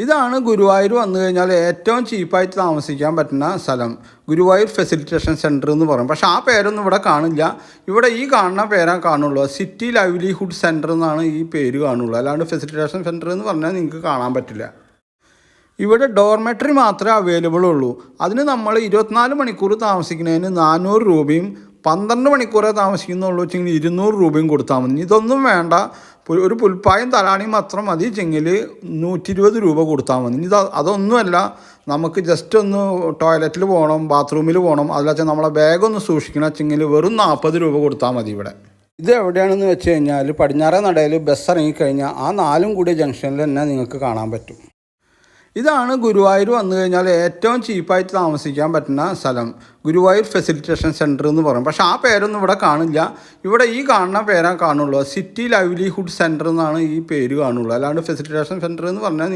ഇതാണ് ഗുരുവായൂർ വന്നു കഴിഞ്ഞാൽ ഏറ്റവും ചീപ്പായിട്ട് താമസിക്കാൻ പറ്റുന്ന സ്ഥലം. ഗുരുവായൂർ ഫെസിലിറ്റേഷൻ സെൻറ്റർ എന്ന് പറയും. പക്ഷേ ആ പേരൊന്നും ഇവിടെ കാണില്ല. ഇവിടെ ഈ കാണുന്ന പേരാ കാണുള്ളൂ. സിറ്റി ലൈവ്ലിഹുഡ് സെൻറ്റർ എന്നാണ് ഈ പേര് കാണുള്ളൂ. അല്ലാണ്ട് ഫെസിലിറ്റേഷൻ സെൻറ്റർ എന്ന് പറഞ്ഞാൽ നിങ്ങൾക്ക് കാണാൻ പറ്റില്ല. ഇവിടെ ഡോർമെറ്ററി മാത്രമേ അവൈലബിൾ ഉള്ളൂ. അതിന് നമ്മൾ 24 മണിക്കൂർ താമസിക്കുന്നതിന് 400 രൂപയും 12 മണിക്കൂറേ താമസിക്കുന്നുള്ളൂ വെച്ചെങ്കിൽ 200 രൂപയും കൊടുത്താൽ മതി. ഇതൊന്നും വേണ്ട, ഒരു പുൽപ്പായും തലാണിയും മാത്രം മതി വെച്ചെങ്കിൽ 120 രൂപ കൊടുത്താൽ മതി. അതൊന്നുമല്ല, നമുക്ക് ജസ്റ്റ് ഒന്ന് ടോയ്ലറ്റിൽ പോകണം, ബാത്റൂമിൽ പോകണം, അതിലൊക്കെ നമ്മളെ ബാഗൊന്ന് സൂക്ഷിക്കണം വെച്ചെങ്കിൽ വെറും 40 രൂപ കൊടുത്താൽ മതി ഇവിടെ. ഇത് എവിടെയാണെന്ന് വെച്ച് കഴിഞ്ഞാൽ പടിഞ്ഞാറേ നടയിൽ ബസ് ഇറങ്ങിക്കഴിഞ്ഞാൽ ആ 4 കൂടിയ ജംഗ്ഷനിൽ തന്നെ നിങ്ങൾക്ക് കാണാൻ പറ്റും. ഇതാണ് ഗുരുവായൂർ വന്നു കഴിഞ്ഞാൽ ഏറ്റവും ചീപ്പായിട്ട് താമസിക്കാൻ പറ്റുന്ന സ്ഥലം. ഗുരുവായൂർ ഫെസിലിറ്റേഷൻ സെൻറ്റർ എന്ന് പറയും. പക്ഷേ ആ പേരൊന്നും ഇവിടെ കാണില്ല. ഇവിടെ ഈ കാണുന്ന പേരാ കാണുള്ളൂ. സിറ്റി ലൈവ്ലിഹുഡ് സെൻറ്റർ എന്നാണ് ഈ പേര് കാണുള്ളൂ. അല്ലാണ്ട് ഫെസിലിറ്റേഷൻ സെൻറ്റർ എന്ന് പറഞ്ഞാൽ